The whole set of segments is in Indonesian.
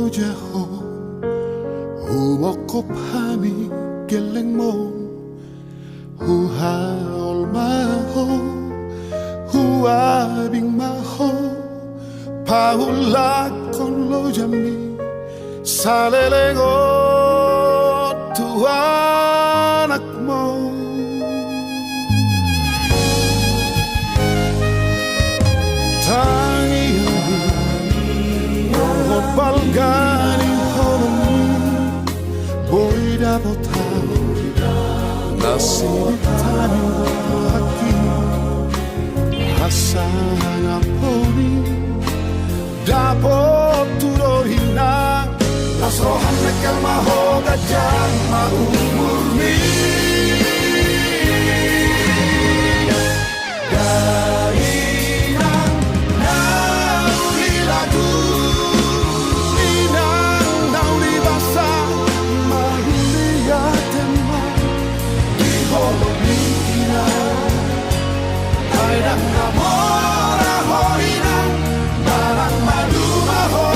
jaho humoko pami gelengmo huhaol maho huabing maho paula con lo jami salelego tu anak mo tangi mohon balgani holmi boida botao nasib tani haki hasang aponi dapat turohina nasrohan nekal maho gajah maumurni dainang nauli lagu inang nauli basa mahulia tema di holomina airang namora hoinang barang madu maho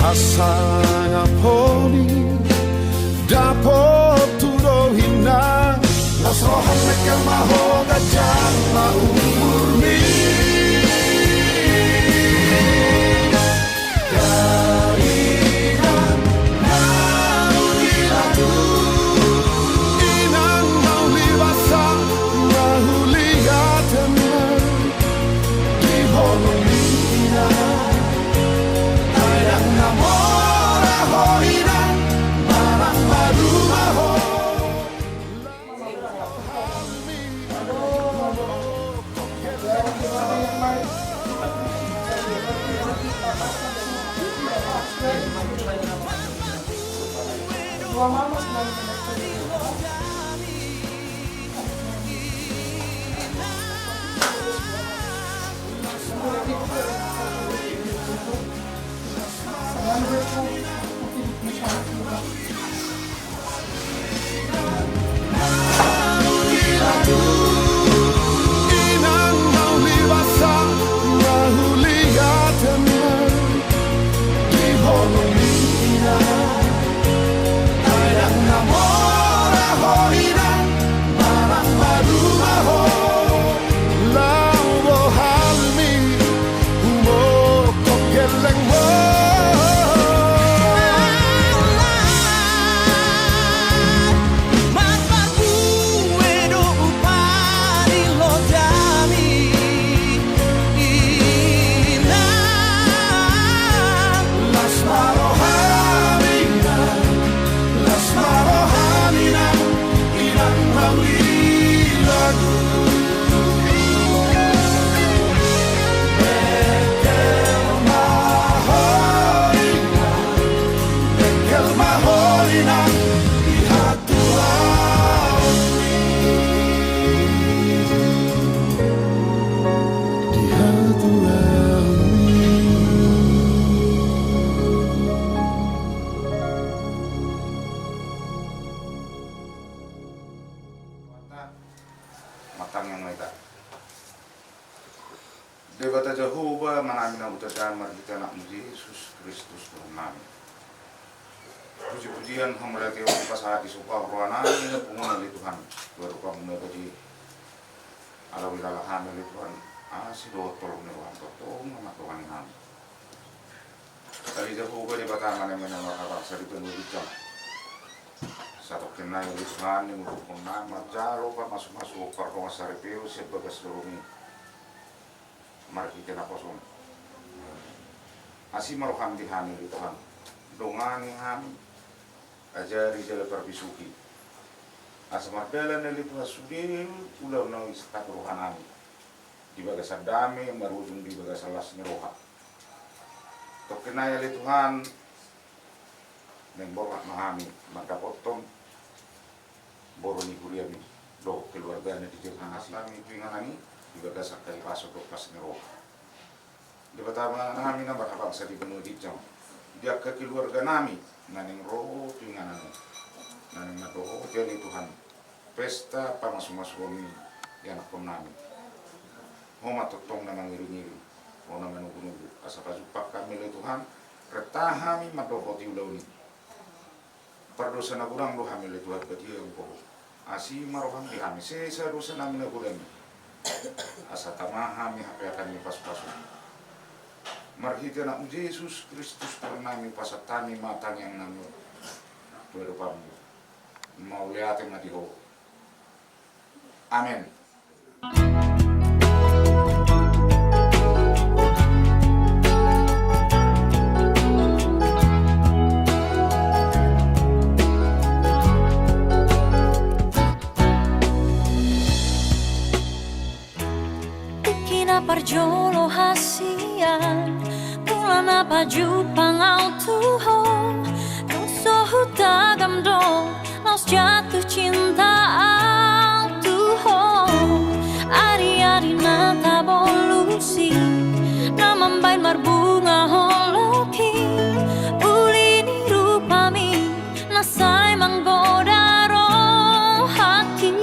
hasang aponi dapat turohina nasrohan nekal maho gajah maumurni dainang nauli lagu inang nauli basa mahulia teman di holomina airang namora hoinang barang madu maho inang nauli basa mahulia teman di holomina airang namora hoinang barang madu maho lau halmi humo kokeleng mo matang yang mereka. Debata Jehovah manami na utadan margita nak Yesus Kristus Tuhan kami. Puji-pujian hamra ke pas di suka rohana ini pengguna dari Tuhan. Berupa mulai bagi ala wilahan dari Tuhan. Si do tolong Tuhan tolong nama Tuhan kami. Tadi Jehovah debata mana makara sari penujam. Satu kenal dari Tuhan yang berpuna majaro pa masuk perkong sari peu sebagai seluruhnya. Mari kita kosong. Asih maroham dihani di Tuhan. Dongani kami ajari jala perbisuki. Asamar dalan dari Tuhan sudil ulau nau istak rohanami. Di bagas dame marujung di bagas alas roha. Tokenaya di Tuhan neng borak mahami maka potong boroni kuriami do keluarganya di jalan asih kami pinganani di bagas kali pasok do pas nero. Di pertama kami na bangsa di penuh di jam. Dia ke keluarga nami naning roh pinganani. Naning nato jadi Tuhan. Pesta pamasuk-masuk kami yang kom nami. Homa totong na mangiru-ngiru. Ona manugu-nugu. Asa pajupak kami le Tuhan. Retahami madoho ti ulauni. Pardosa na kurang lo kami le Tuhan badia ko. Asi maroham di kami. Sesa dosa namin na kurang. Asa tamahami hape akan pas-pasok. Marhita na Yesus Kristus Tuhan nami pasatani matang yang nami. Tuhan pamu. Mau lihat yang mati ho. Amin. Parjolo hasian Pulana baju pangau Tuhan Kau sohutagam dong Laus jatuh cinta au Tuhan Ari-ari nata bolusi Namambain marbunga holoki Ulini rupami Nasai manggoda roh hati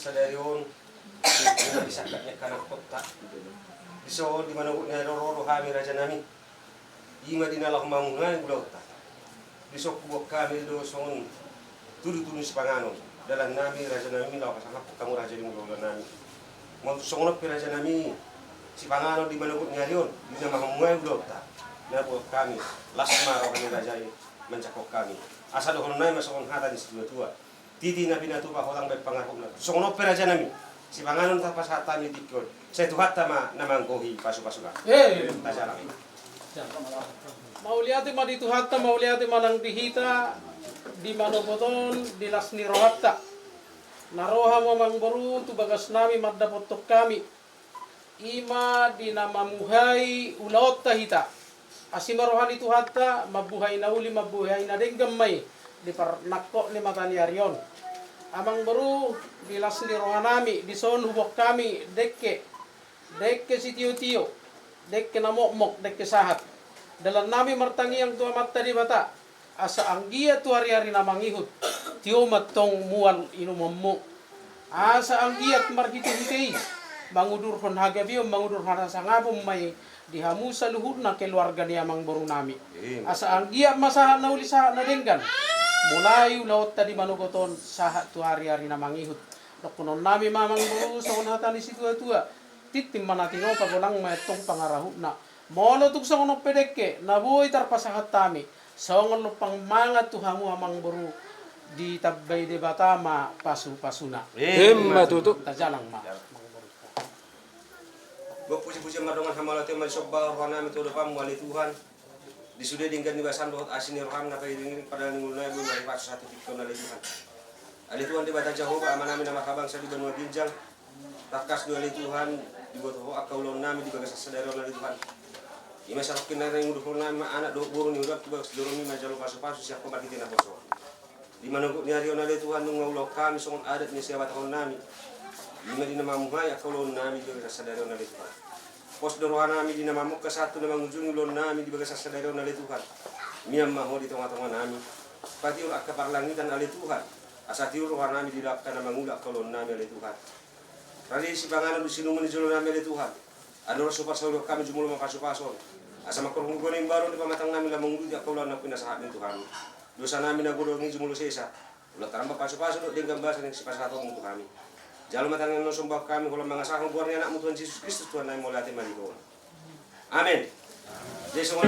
sadarion bisa kaknya kana kota diso di mana nya roro kami raja nami ima dinalah mangungan glota diso ku kami do songon tudu sepangano dalam nami raja nami lawa sangat kamu raja di mulo nami mau songon raja nami si pangano di mana nya rion di nama mangungan glota na po kami lasma ro kami raja mencakok kami asal hono nai masongon hata di sebelah tua titi na pinatupa holang bay pangarap na. So kono pera dyan nami. Si panganon tapas hatami dikon. Sa tuhat tama namang kohi pasu-pasu ka. Tasya lang. Mauliati madito hatta, mauliati manang dihita, di manoboton, di lasni rohatta. Naroha mamang baru tu bagas nami maddapotok kami. Ima di namamuhay ulaot tahita. Asimarohan itu hatta, mabuhay na uli, mabuhay na din gamay. Di par nakko ni matani aryon. Amang baru di lasni rohanami, di son hubok kami, dekke si tiyo-tiyo, dekke namok-mok, dekke sahat. Dalam nami martangi yang tua mata di bata, asa anggia tu hari-hari namang ihut, tiyo matong mual inumammo. Asa anggiat marhiti-hiti, mangudur hon hagabiyo, mangudur hanasa ngabong may dihamu sa luhud na keluarga ni amang baru nami. Asa anggiat masahat na uli sahat na denggan, mulai laut tadi manugoton sahat tu hari-hari namang ihut. Dokunon nami mamang baru sa unhatan isi tua-tua, titim manatino pagulang maitong pangarahut na. Mono tuk sa kono pedekke, nabuhay tarpasahat tami. Sa ngono pang mga tuhamu amang baru di tabbay de batama pasu-pasuna. Matutu. Tajalang ma. Puji-puji madongan hamalati malsobba rohana mito depan wali Tuhan. Disudah dingkan di basan dohot asin roham na kay dingin pada ningulna mun mari pasu satu tikon ali Tuhan. Ali Tuhan di bata Jehova amanami nama kabang sa di benua ginjang. Takas do ali Tuhan di boto akaulon nami di bagas sadaro ali Tuhan. Ima sarokin na ring udah nami anak do burung ni udah bagas dorong ni majalo pasu-pasu siap kembali na poso. Di mana ni hari ali Tuhan nungaulo kami songon adat ni siapa tahun nami. Lima di nama muhai akaulon nami di bagas sadaro ali Tuhan. Pos dorohan nami di nama muka satu nama ujung ulon nami di bagas sadaro ali Tuhan. Miam maho di tengah-tengah nami. Pati ulah keparlangitan ali Tuhan. Asati rohan nami di lapkan nama ngulak akaulon nami ali Tuhan. Rali si panganan di sinungan di jalur nami ali Tuhan. Ano raso pa sa kami jumulo makasu-pason. Asa makurung goning baru di pamatang namin lamang ulu di akaulon na pinasahat ng Tuhan. Dosa namin na gulong ni jumulo sesa. Ulat taramba pasu-pason do dinggang basa ng sipasato ng Tuhan. Jalo matang ng sumbah kami hulang mga sahong buwan ni anak mo Tuhan Jesus Kristus Tuhan na mula ating malikon. Amen. Yesus mo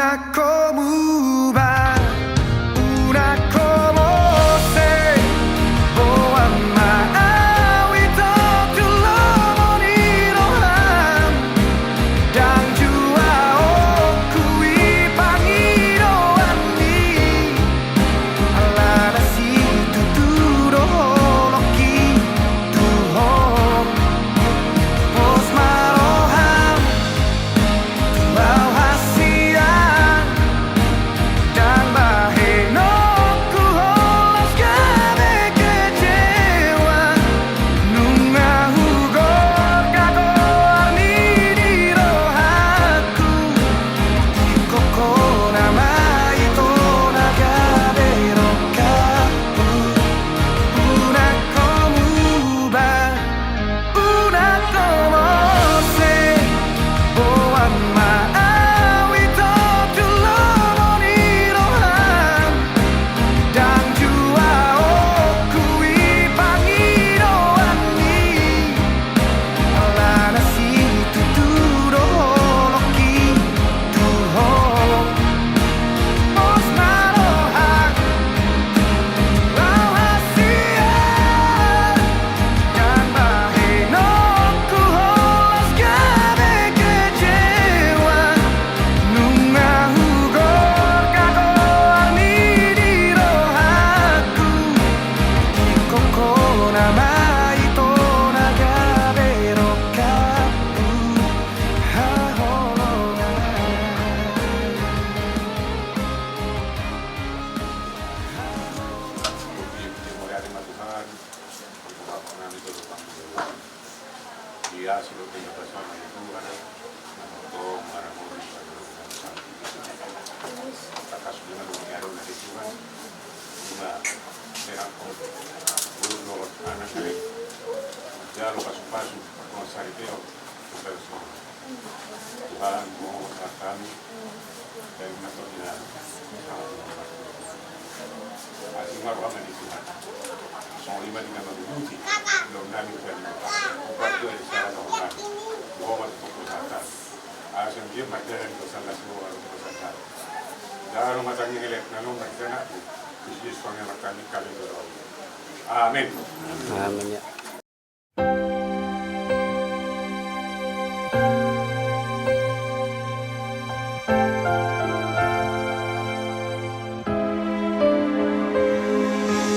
una como va, una como se, oh ama, we talk to love on it all, dan jua kui pangiro ani, ala si tuturo loki tuho, pos maroham, bau hasian, dan baheno ku holos gabe kecewa, nunga hugor gagor ni di rohaku, koko nama itu naga berokaku, una como va, una como se, oh ama, we talk to love on it all, dan jua kui pangiro ani, ala si tuturo loki tuho, pos marohak, bau hasian, dan baheno ku holos gabe kecewa, nunga hugor gagor ni di rohaku, koko nama itu naga berokaku, haholongan. Dimulai dengan Tuhan, berdoa kami terutama Dia sudah punya bersama Tuhan untuk merawat kita sudah dunia dari Tuhan juga serangkau guru anak dari jalo pasu-pasu konsaripeo Tuhan mau kami dari metodenya asing maruangan di Tuhan soal lima dengan menguji belum nami dari obat itu ada secara normal bahwa itu pusaka asing dia materi itu sangat semua pusaka dan rumah tangga elek nanu mereka nak bisnis suami kami kali berdoa amin Amin ya.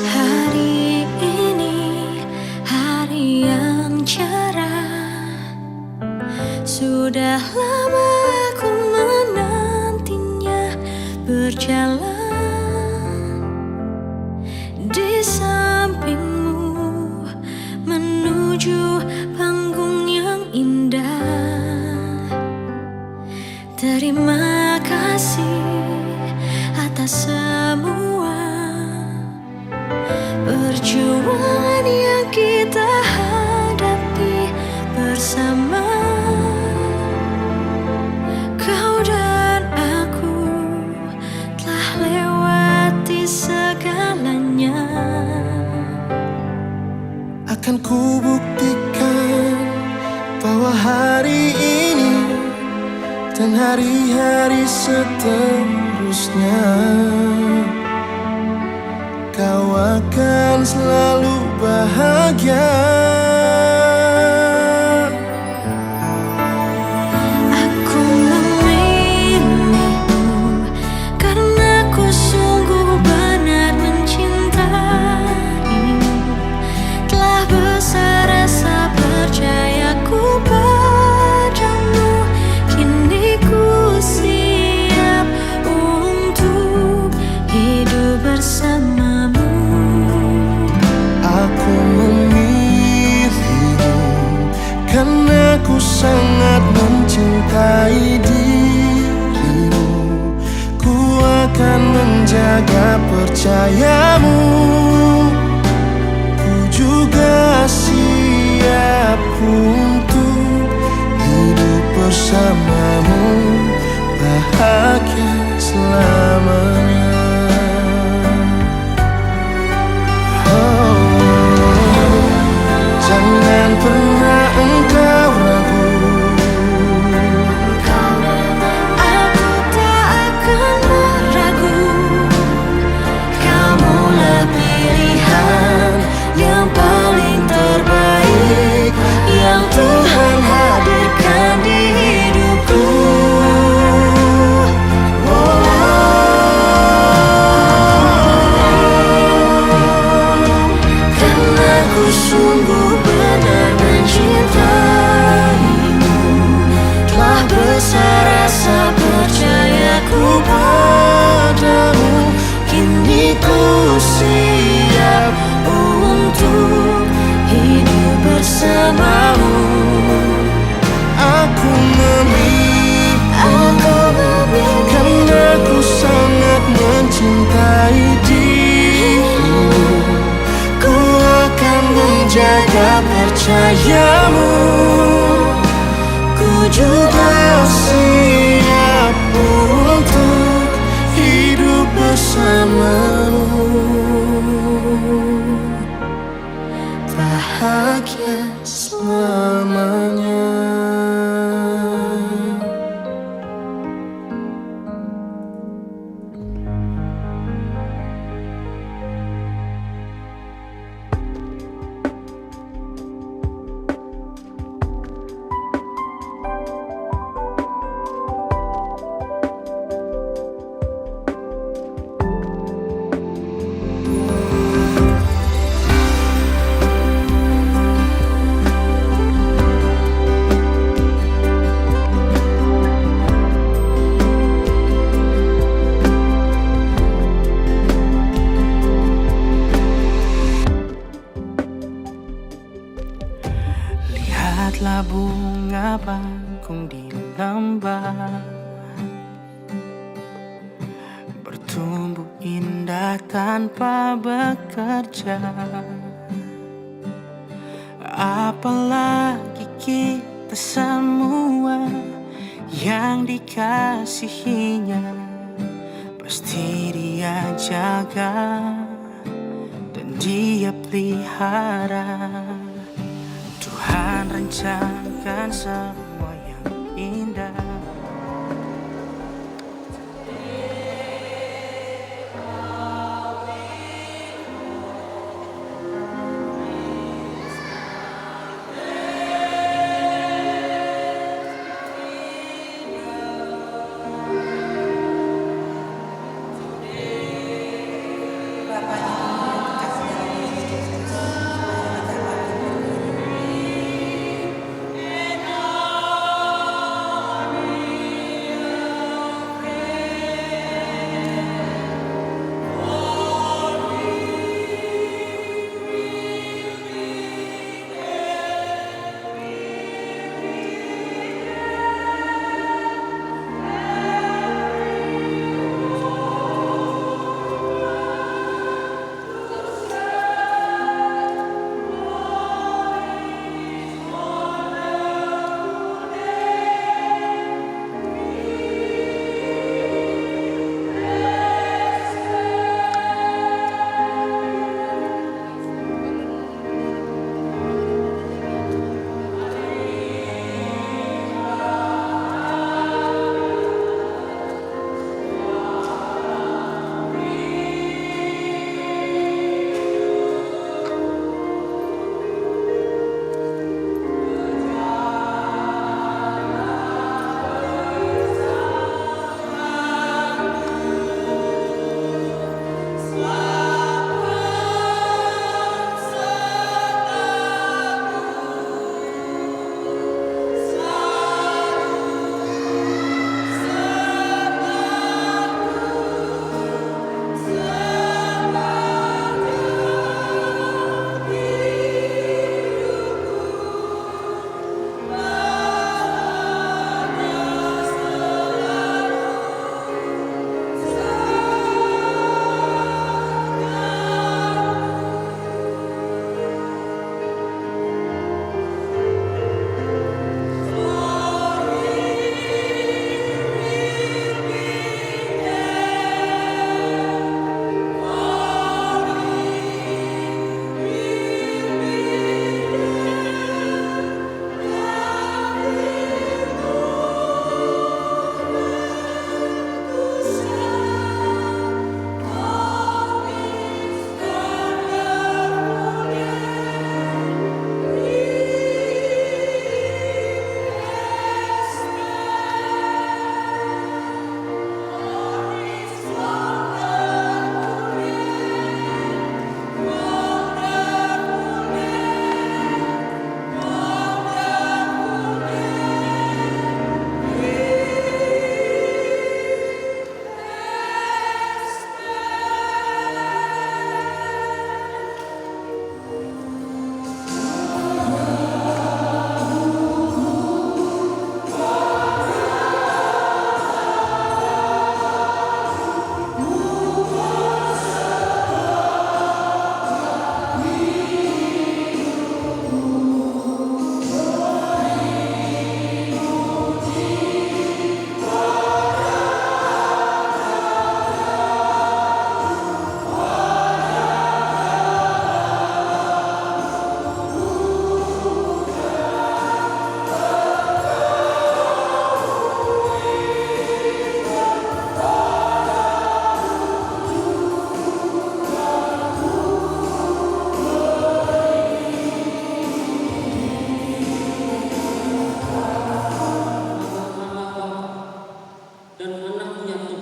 Hari ini hari yang cerah, sudah lama aku menantinya berjalan di sampingmu menuju panggung yang indah. Terima kasih atas semua perjuangan yang kita hadapi bersama. Kau dan aku telah lewati segalanya. Akan ku buktikan bahwa hari ini dan hari-hari seterusnya kau akan selalu bahagia. Aku memilihmu karena ku sungguh benar mencintaimu. Telah besar rasa percayaku padamu. Kini ku siap untuk hidup bersamamu. Aku memilihmu karena ku sangat mencintai dirimu. Ku akan menjaga percayamu. Ku juga siap untuk hidup bersamamu, bahagia selamanya. Jangan pernah engkau ragu. Aku tak percayamu, ku juga siap untuk hidup bersamamu. Bahagia selamanya. Lihatlah bunga bangkung di lembah, bertumbuh indah tanpa bekerja. Apalagi kita semua yang dikasihinya, pasti dia jaga dan dia pelihara. Tuhan rencanakan semua yang indah.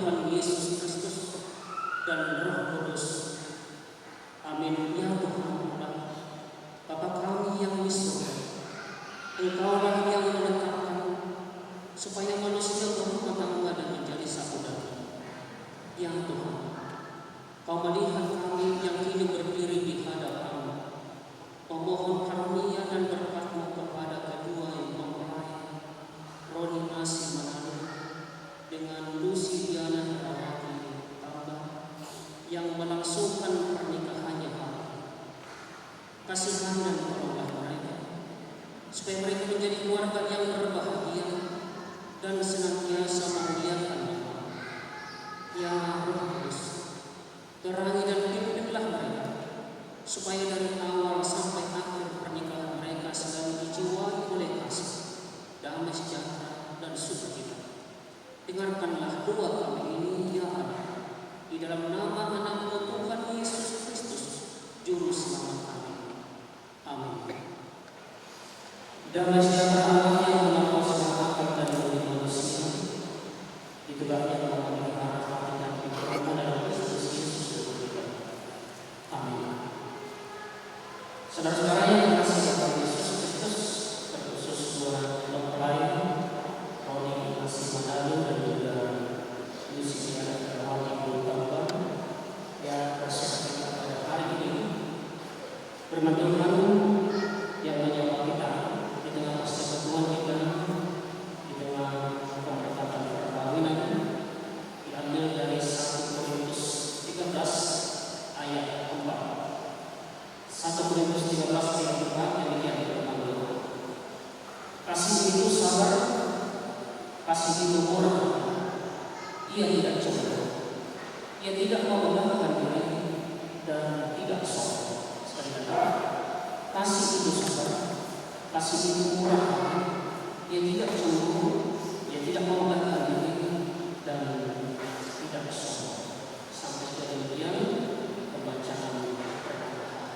Tuhan Yesus Kristus dan Roh Kudus. Amin. Ya Tuhan Allah, Bapa kami yang di surga, Engkaulah yang menetapkan supaya manusia berumah tangga dan menjadi satu daging. Ya Tuhan, Kau melihat kami yang kini berdiri di hadapan-Mu, memohon karunia dan berkat-Mu kepada kedua yang mempelai, Roni Asih Manado dengan Lucy Diana Herawati Tambah, yang melangsungkan pernikahannya hari. Kasihan dan tolonglah mereka, supaya mereka menjadi keluarga yang berbahagia dan senantiasa memuliakan Nama. Ya Roh Kudus, terangi dan pimpinlah mereka, supaya dari awal sampai akhir pernikahan mereka selalu dijiwai oleh kasih, damai sejahtera dan sukacita. Dengarkanlah doa kami ini, ya Allah, di dalam nama Anak-Mu Tuhan Yesus Kristus, Juru Selamat kami. Amin. Damai sejahtera Allah yang melampaui segala akal dan budi manusia, ditegaknya memelihara hati dan pikiran dalam Kristus Yesus Tuhan kita. Amin. Saudara-saudara yang dikasihi Tuhan Yesus Kristus, terkhusus buat mempelai Roni Asih Manado dan juga Lucy Diana Herawati Tambah yang bersaksi pada hari ini, firman Tuhan yang menyapa kita di tengah persekutuan kita, di tengah pemberkatan perkawinan, diambil dari 1 Korintus 13 ayat 4. 1 Korintus 13 ayat 4 yang demikian berkata, kasih itu sabar, kasih itu murah, ia tidak cemburu, ia tidak membanggakan diri dan tidak sombong. Sekali lagi, kasih itu sabar, kasih itu murah, ia tidak cemburu, ia tidak membanggakan diri dan tidak sombong. Sampai demikian pembacaan perkataan.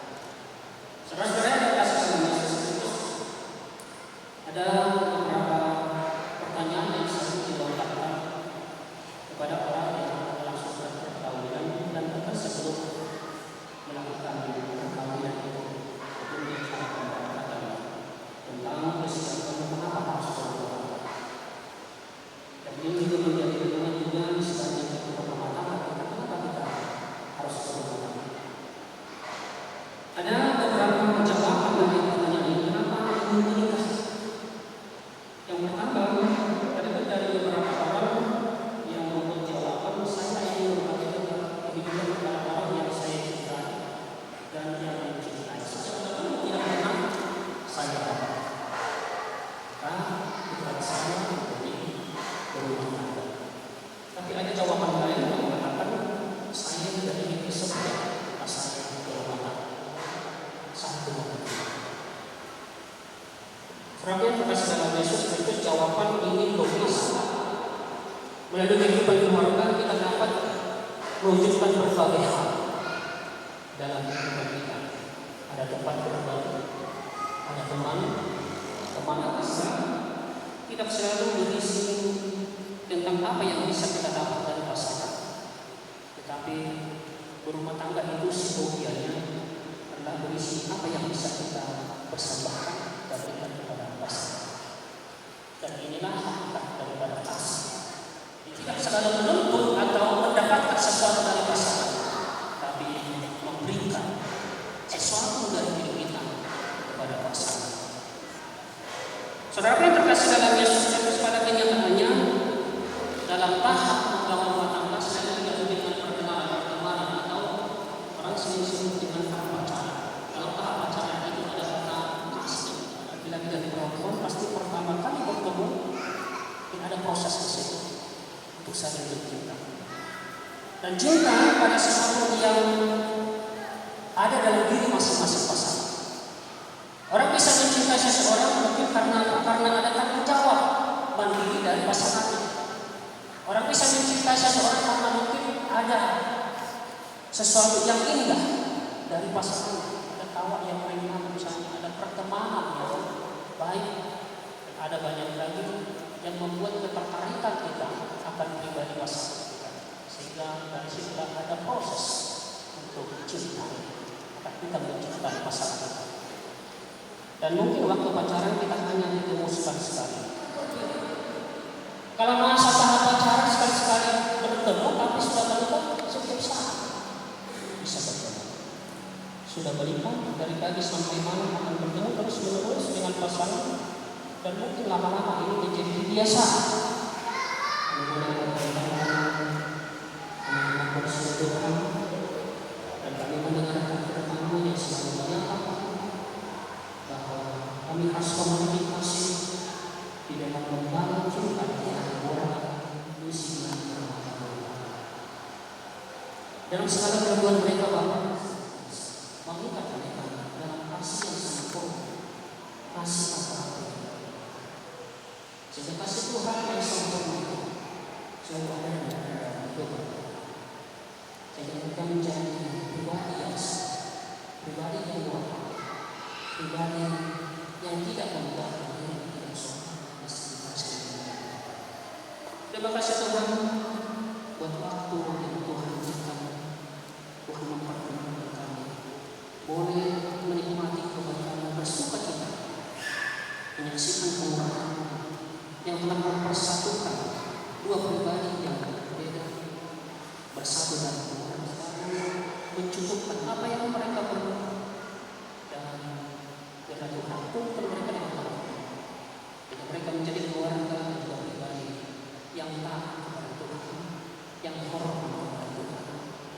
Saudara-saudara yang dikasihi oleh Yesus Kristus, ada beberapa pertanyaan yang sering dilontarkan kepada orang yang melangsungkan perkawinan dan bahkan sebelum melakukan perkawinan itu, untuk membicarakan perkataan tentang persiapan mengapa harus berubah. Dan ini juga menjadi hubungan juga misalnya untuk rumah tangga, kenapa kita harus berubah. Ada beberapa jawaban dari pertanyaan ini, kenapa ingin menikah? Yang pertama, ada dari beberapa orang yang membuat jawaban, saya ingin berbagi kehidupan kepada orang yang saya cintai dan yang mencintai. Sebenarnya tidak pernah saya dapat. Karena bukan saya menjadi berumah tangga. Tapi ada jawaban lain yang mengatakan saya tidak ingin kesepian pas saya berumah tangga. Satu. Terakhir terkasih dalam Yesus Kristus, jawaban ini logis. Melalui kehidupan keluarga kita dapat mewujudkan berbagai hal dalam kehidupan kita. Ada tempat berbagi, ada teman kasih. Kita selalu berisi tentang apa yang bisa kita dapat dari pasangan. Tetapi berumah tangga itu sebagiannya adalah berisi apa yang bisa kita persembahkan dan berikan kepada pasangan. Dan inilah hakikat daripada kasih. Tidak selalu menuntut atau mendapatkan sesuatu dari pasangan, tapi memberikan sesuatu dari hidup kita kepada pasangan. Saudara yang terkasih dalam Yesus Kristus, pada kenyataannya dalam tahap membangun rumah tangga selalu dilakukan dengan pertemanan atau orang sering sebut dengan tahap pacaran. Dalam tahap pacaran itu ada kata kasih. Bila kita di perempuan pasti pertama kali bertemu ini ada proses di situ untuk saling bercinta. Dan cinta pada sesuatu yang ada dalam diri masing-masing pasangan. Orang bisa mencintai seseorang mungkin karena ada tanggung jawab mandiri dari pasangannya. Orang bisa mencintai seseorang karena mungkin ada sesuatu yang indah dari pasangannya. Ada tawa yang ringan misalnya, ada pertemanan yang baik, ada banyak lagi yang membuat ketertarikan kita akan pribadi pasangan kita. dari masyarakat. Dan mungkin waktu pacaran kita hanya ketemu sekali-sekali. Kalau masa tahap pacaran sekali-sekali bertemu, tapi sudah menikah setiap saat bisa bertemu. Sudah menikah dari pagi sampai malam akan bertemu terus menerus dengan pasangan, dan mungkin lama-lama ini menjadi kebiasaan. Dan kami mendengarkan firman yang selalu menyatakan bahwa kami harus komunikasi di dalam membangun curhat yang musiman dalam segala gangguan mereka, Bapak. Mengikat mereka dalam kasih yang sempurna, kasih apa-apa. Sehingga kasih Tuhan yang sempurna selalu ada dalam hidup. Sehingga mereka menjadi pribadi yang pribadi yang kuat, pribadi yang tidak membuat diri tidak sopan. Terima kasih Tuhan buat waktu yang Tuhan berikan. Tuhan mempertemukan kami, boleh menikmati kebaikan bersuka cita, menyaksikan kemurahan yang telah mempersatukan dua pribadi yang berbeda bersatu dalam Tuhan, mencukupkan apa yang mereka perlu, dan dengan Tuhan kumpul mereka dengan Tuhan, dan mereka menjadi keluarga dua pribadi yang taat kepada Tuhan, yang hormat kepada Tuhan,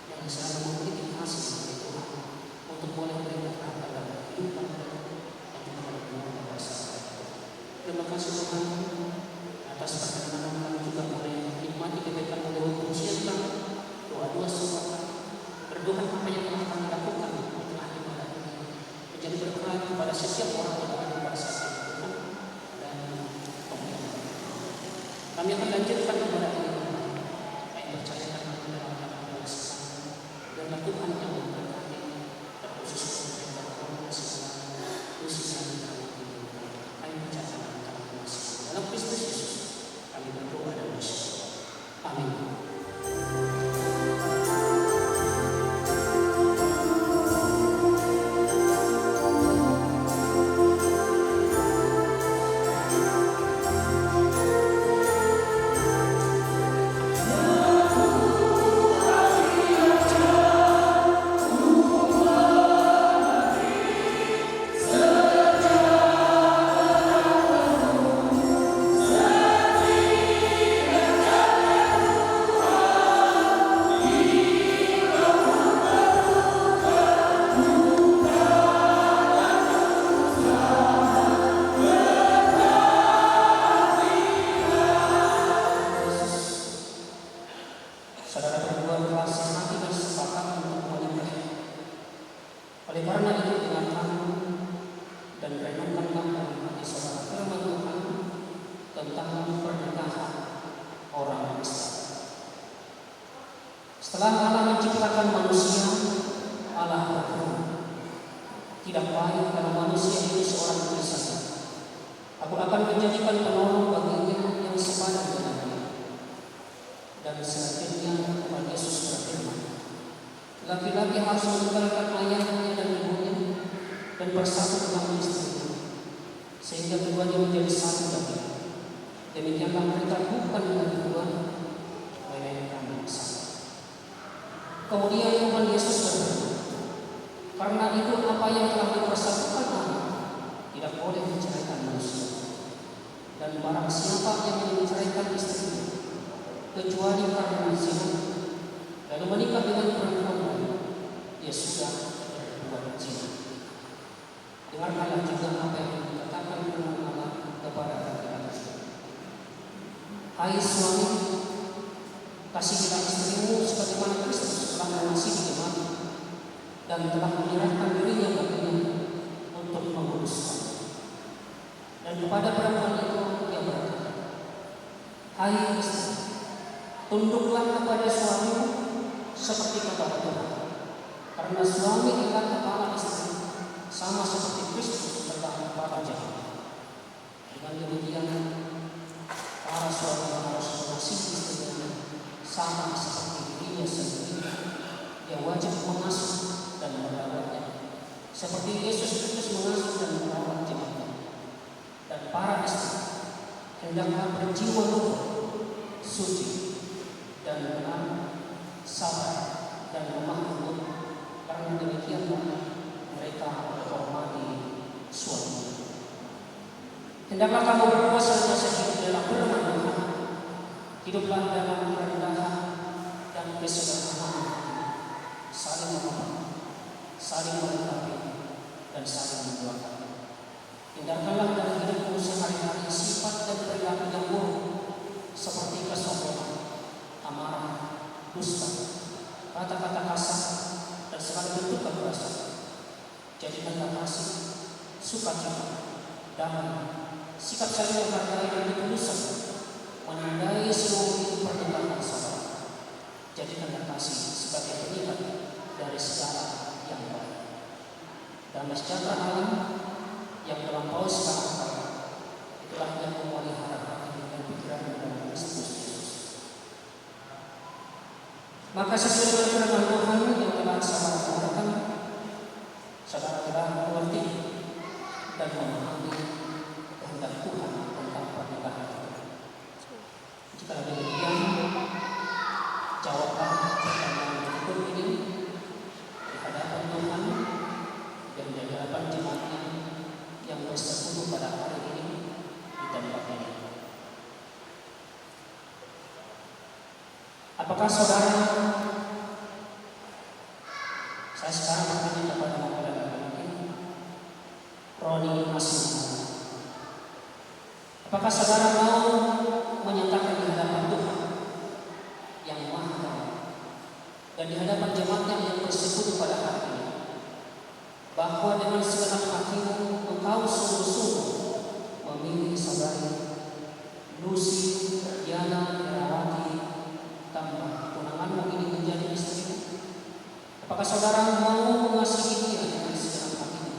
yang selalu memiliki kasih kepada Tuhan untuk boleh beribadah dalam kehidupan mereka dan juga dalam kehidupan masyarakat. Terima kasih Tuhan atas perkenan kami juga boleh menikmati kebaikan oleh ujian kami, doa-doa semua berdoa apa yang telah kami lakukan telah ibadah ini menjadi berkat kepada setiap orang yang ada pada saat ini Tuhan, dan pemerintah. Kami akan lanjutkan ibadah ini. Kami percayakan dalam nama Yesus dan Tuhan yang memberkati terkhusus pemerintah khususnya di dalam ini. Kami percayakan dalam nama Yesus. Dalam Kristus Yesus kami berdoa dan bersyukur. Amin. Saudara berdua telah sehati dan sepakat untuk menikah. Oleh karena itu dengarkan dan renungkanlah dalam hati saudara firman Tuhan tentang pernikahan orang Kristen. Setelah Allah menciptakan manusia, Allah berfirman, tidak baik kalau manusia itu seorang diri saja. Aku akan menjadikan penolong baginya yang sepadan dengannya. Dan selanjutnya Tuhan Yesus berfirman, laki-laki harus meninggalkan ayahnya dan ibunya dan bersatu dengan istrinya, sehingga keduanya menjadi satu daging. Demikianlah mereka bukan lagi dua, melainkan satu. Kemudian Tuhan Yesus berfirman, karena itu apa yang telah dipersatukan Allah tidak boleh menceraikan manusia. Dan barang siapa yang menceraikan istrinya kecuali karena zina lalu menikah dengan perempuan lain, ia sudah berbuat zina. Dengarkanlah juga apa yang dikatakan firman Allah kepada laki-laki. Hai suami, kasihilah istrimu sebagaimana Kristus telah mengasihi jemaat dan telah menyerahkan dirinya baginya untuk menguruskan. Dan kepada perempuan itu ia berkata, hai istri, tunduklah kepada suamimu seperti kepada Tuhan, karena suami adalah kepala istri, sama seperti Kristus adalah kepala jemaat. Dengan demikian, para suami harus mengasihi istrinya sama seperti dirinya sendiri. Dia wajib mengasuh dan merawatnya seperti Yesus Kristus mengasihi dan merawat jemaatnya. Dan para istri hendaklah berjiwa luhur, suci, dan benar, sabar, dan lemah lembut, karena demikianlah mereka menghormati suami. Hendaklah kamu berdua senantiasa hidup dalam kerendahan, hiduplah dalam kerendahan dan kesederhanaan, saling menghormati, saling melengkapi, dan saling mendoakan. Hindarkanlah dari hidupmu sehari-hari sifat dan perilaku yang buruk, seperti kesombongan, amarah, dusta, kata-kata kasar, dan segala bentuk kekerasan. Jadikanlah kasih, sukacita, damai, sikap saling menghargai dan ketulusan, menandai seluruh hidup pernikahan saudara. Jadikanlah kasih sebagai pengikat dari segala yang baik. Damai sejahtera Allah yang terlampau sekarang, itulah yang memelihara hati dan pikiran dalam Kristus Yesus. Maka sesuai dengan firman Tuhan yang telah saudara katakan, saudara telah mengerti dan memahami kehendak Tuhan tentang pernikahan. Jika demikian, jawablah pertanyaan berikut ini di hadapan Tuhan dan di hadapan jemaatnya yang bersekutu pada hari ini di tempat ini. Apakah saudara, saya sekarang bertanya kepada saudara ini, Roni Masih, apakah saudara mau menyatakan di hadapan Tuhan yang Maha Tahu dan di hadapan jemaatnya yang bersekutu pada hari ini, bahwa dengan segenap hatimu engkau sungguh-sungguh memilih saudari Lucy Diana Herawati Tambah tunanganmu ini menjadi istri? Apakah saudara mau mengasihi dia dengan segenap hatimu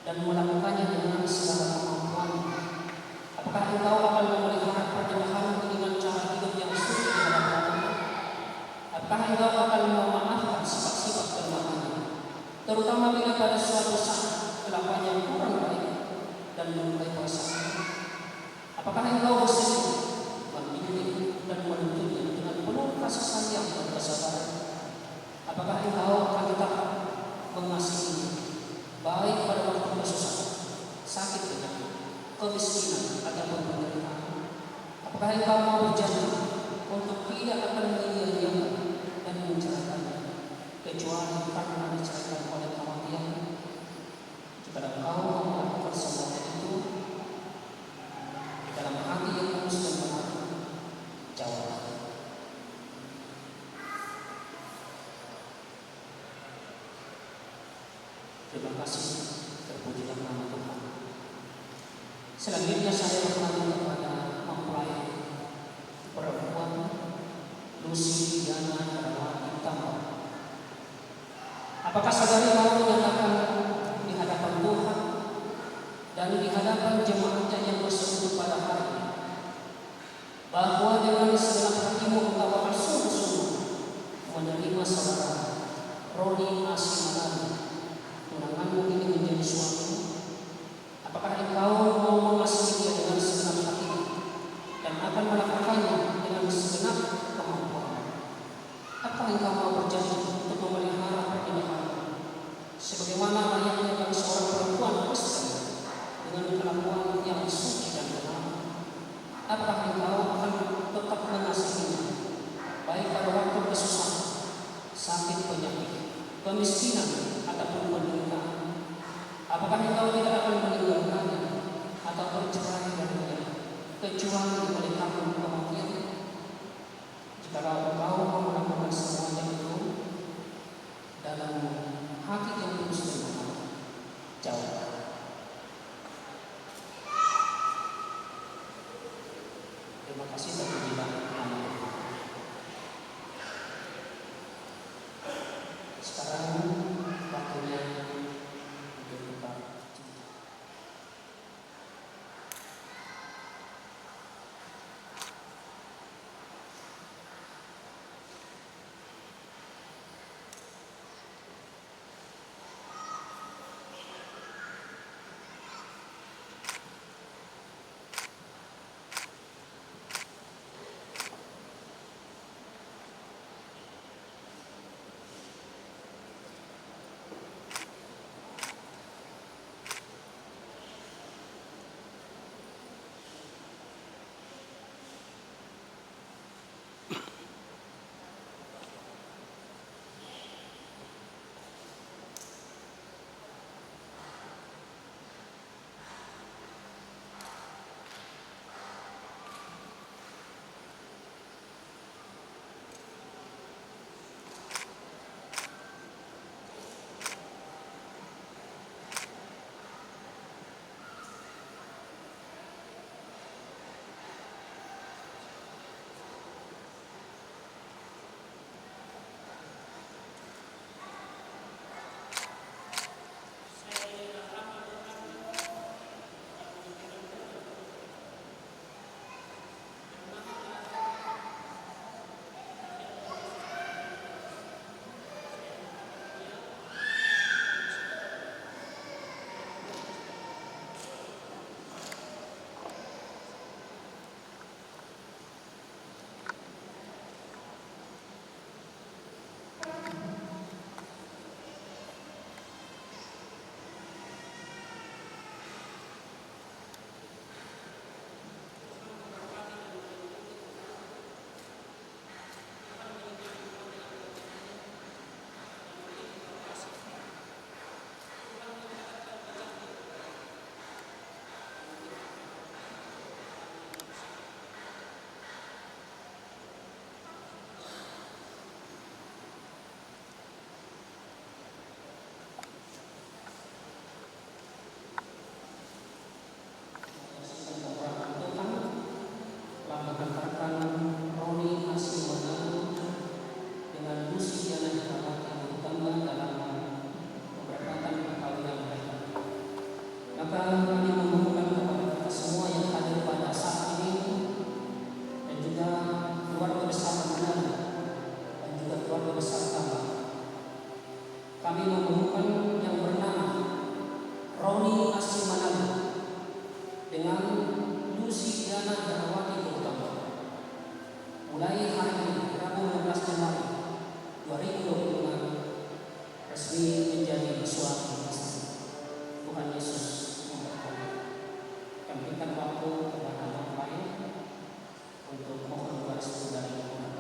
dan melakukannya dengan segala kemampuan? Apakah engkau akan memelihara pernikahanmu dengan cara hidup yang suci di hadapan Allah? Apakah engkau akan memaafkan sifat-sifat kelemahannya, terutama bila pada suatu saat kelakuannya kurang baik dan memulai pasangan? Apakah engkau bersedia membimbing dan menuntunnya dengan penuh kasih sayang dan kesabaran? Apakah engkau akan tetap mengasihinya baik pada waktu kesusahan, sakit penyakit, kemiskinan ataupun penderitaan? Apakah engkau mau berjanji untuk tidak akan menyia-nyiakan dan menceraikannya kecuali karena diceraikan oleh kematian? Jika engkau mau melakukan semuanya itu dalam hati yang tulus dan benar, jawab. Terima kasih, terpujilah nama Tuhan. Selanjutnya saya bertanya kepada mempelai perempuan Lucy Diana Herawati Tambah. Apakah saudari mau menyatakan di hadapan Tuhan dan di hadapan jemaatnya yang bersekutu pada hari ini, bahwa dengan segenap hatimu engkau akan sungguh-sungguh menerima saudara Roni Asimanani tunanganmu ini menjadi suami? Apakah engkau mau mengasihi dia dengan segenap hati dan akan melakukannya dengan segenap kemampuan? Apa engkau mau berjanji untuk memelihara pernikahan sebagaimana layaknya bagi seorang perempuan Kristen dengan kelakuan yang suci dan benar? Apakah engkau akan tetap mengasihinya baik pada waktu kesusahan, sakit penyakit, kemiskinan ataupun penderitaan? Apakah engkau tidak akan meninggalkannya atau bercerai darinya kecuali oleh karena kematian? Jika engkau mau melakukan semuanya itu dalam hati yang tulus dan benar, jawab. Terima kasih terpujilah nama Tuhan. Sekarang waktunya berbuka. kami memohonkan kepada kita semua yang hadir pada saat ini dan juga keluarga besar Manado dan juga keluarga besar Tambak. Kami memohonkan yang bernama Roni Asih Manado dengan Lucy Diana Herawati Gautama mulai hari ini Rabu 15 Januari 2025 resmi menjadi suami istri. Tuhan Yesus memberkati. Kami berikan waktu kepada orang lain untuk mohon restu dari Tuhan.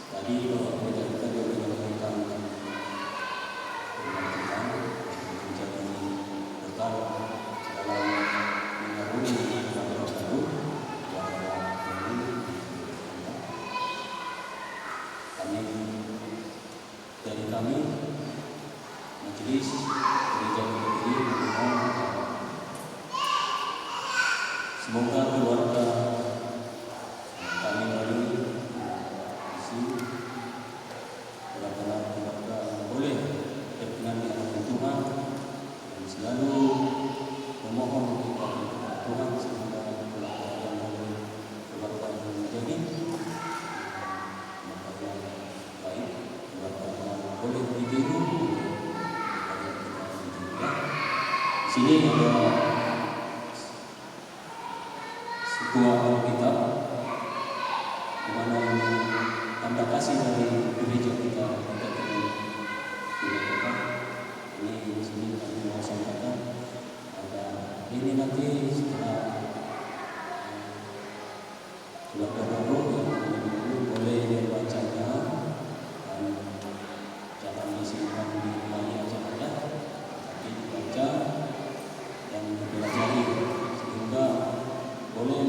Tadi Bapak Pendeta kita juga menyampaikan menjadi bekal dalam mengarungi ibadah baru kami majelis gereja Kediri memohon semoga keluarga kami melalui isi keluarga boleh berkenan di hadapan Tuhan dan selalu memohon kepada Tuhan semoga keluarga yang boleh keluarga yang menjadi keluarga yang baik, keluarga yang boleh ditiru. Di sini ada sebuah Alkitab di mana ini tanda kasih dari gereja kita dengan Tuhan. Ini di sini kami mau sampaikan ada ini nanti setelah keluarga baru yang boleh membacanya dan jangan disimpan di layar saja, tapi dibaca dan dipelajari sehingga boleh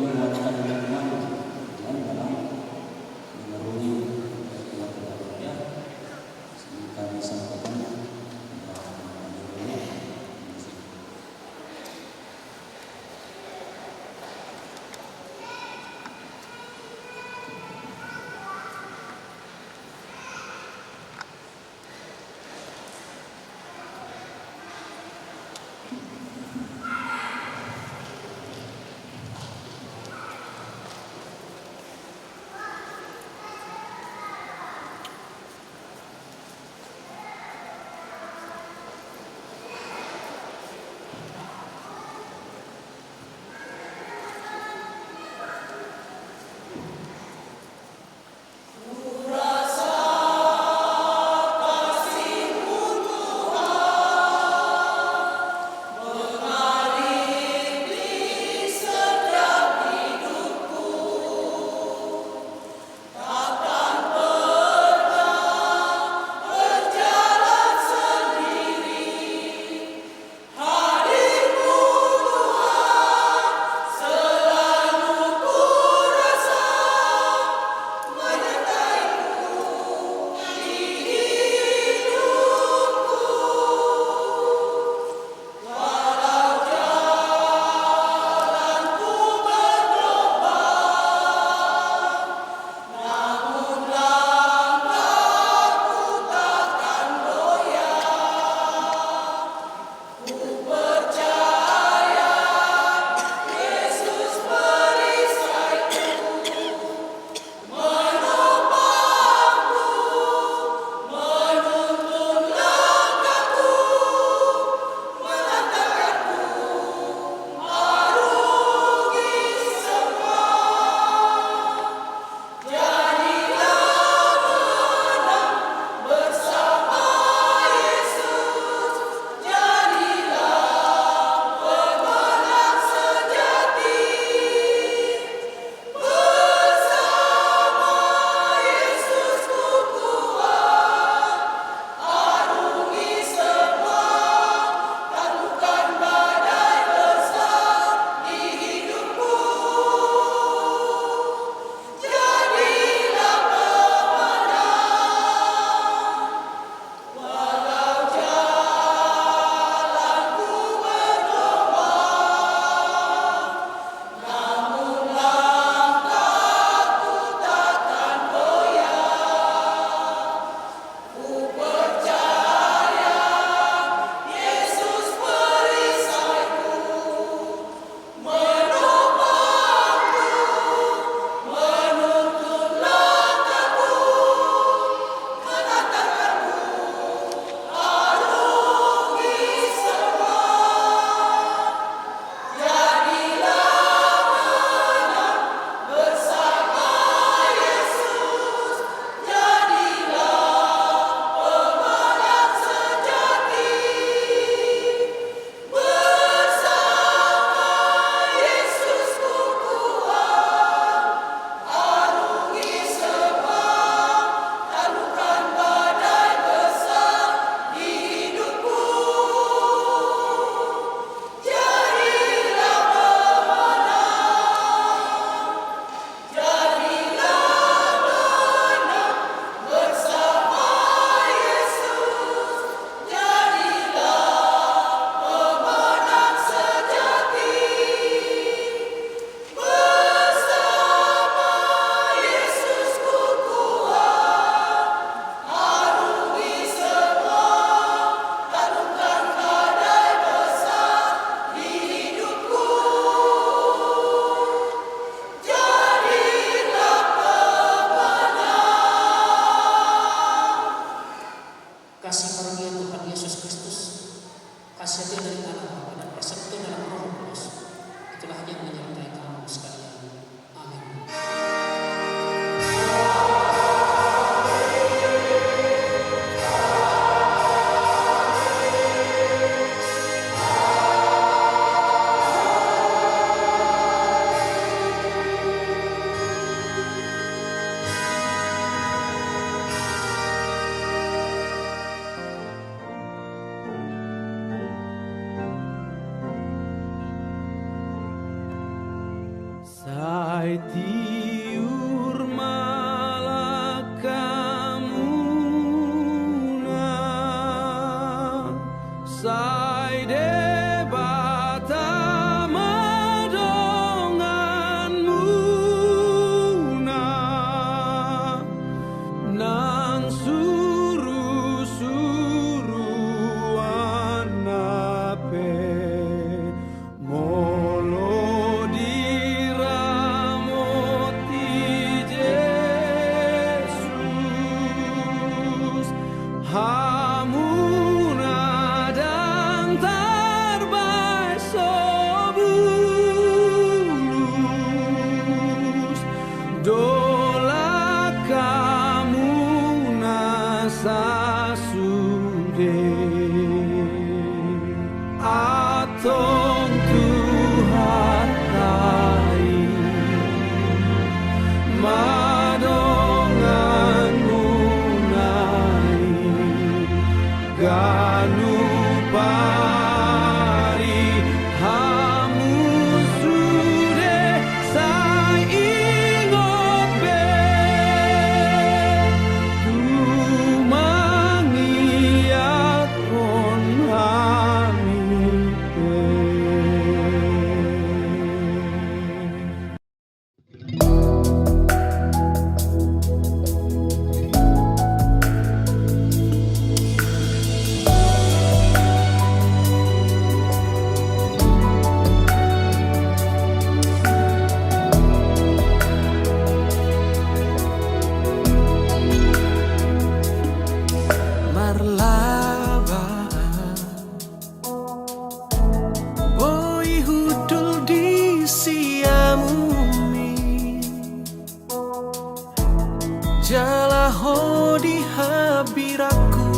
Kristus, kasih dari Allah Bapa dan persekutuan dalam Roh Kudus, itulah yang menyertai kamu sekalian. Amin. Sai tiur malakamuna, sai debata madonganmuna, nang suru-suruan nape molo diramoti Yesus, hamuna dan tarbai sobulus, dola kamu nasasude atong Tuhan tai madongan munai ganu pari hamu sude sai ingot be tumangiat kon hami pe. Marlaba boy hudul di siamumi, jalaho di habiraku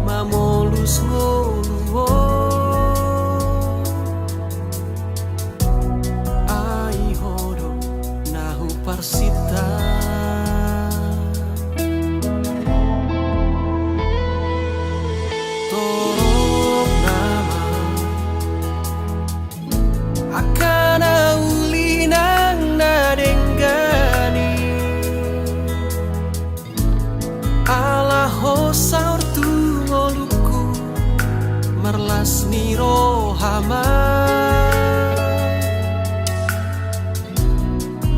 mamolus ngoluwo, ai hodo nahu parsita torok nama akan ulinang nadenggani alaho saur tungoluku merlas niro hama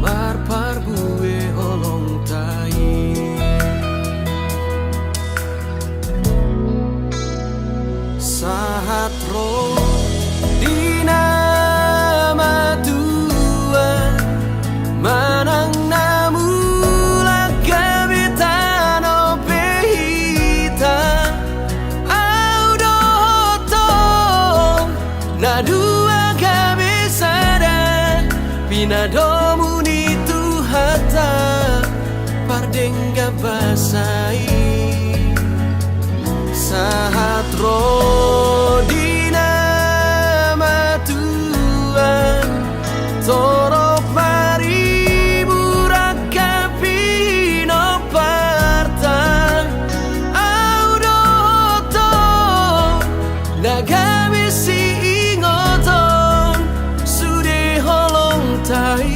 marparbue holong tai sahat roh dina Tuhan manang namula kabitano pehita audoto na dua kabisada pinadomuni tuhata pardengga basai sahat rodina matuan torok mari burakapi no parta audoto nagami si ingoton sude holong tai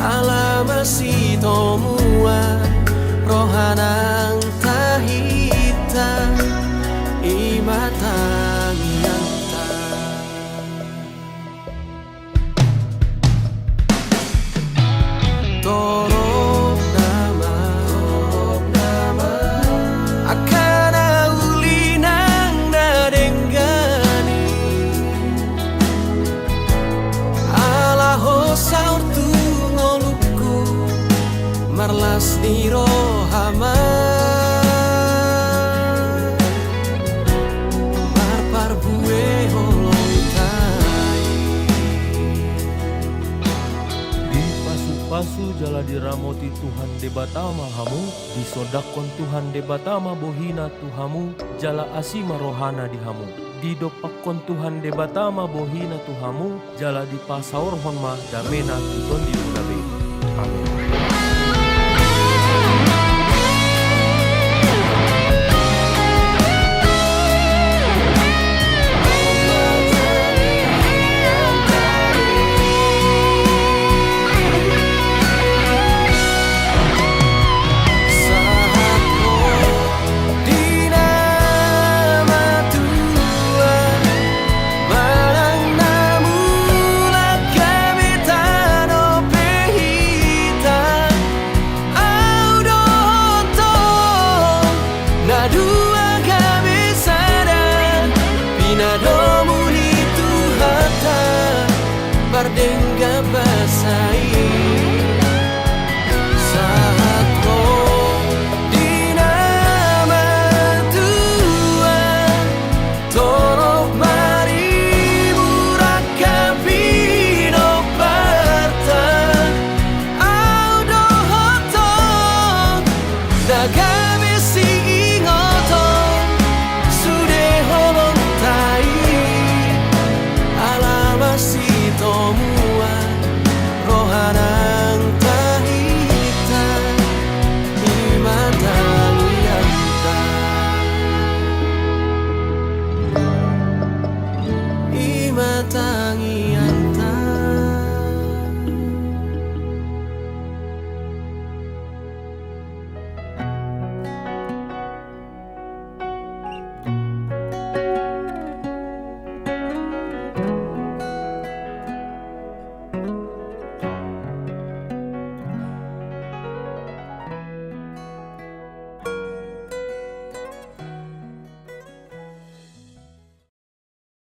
alamasi tomua rohanang tahita imatang yanta torok nama akan ulinang nadenggani alaho saur tungoluku marlas niro hama ramoti Tuhan debatama hamu, disodakon Tuhan debatama bohina tuhamu, jala asima rohana dihamu. Didopakon Tuhan debatama bohina tuhamu, jala dipasaur honma damena tuton di Amin.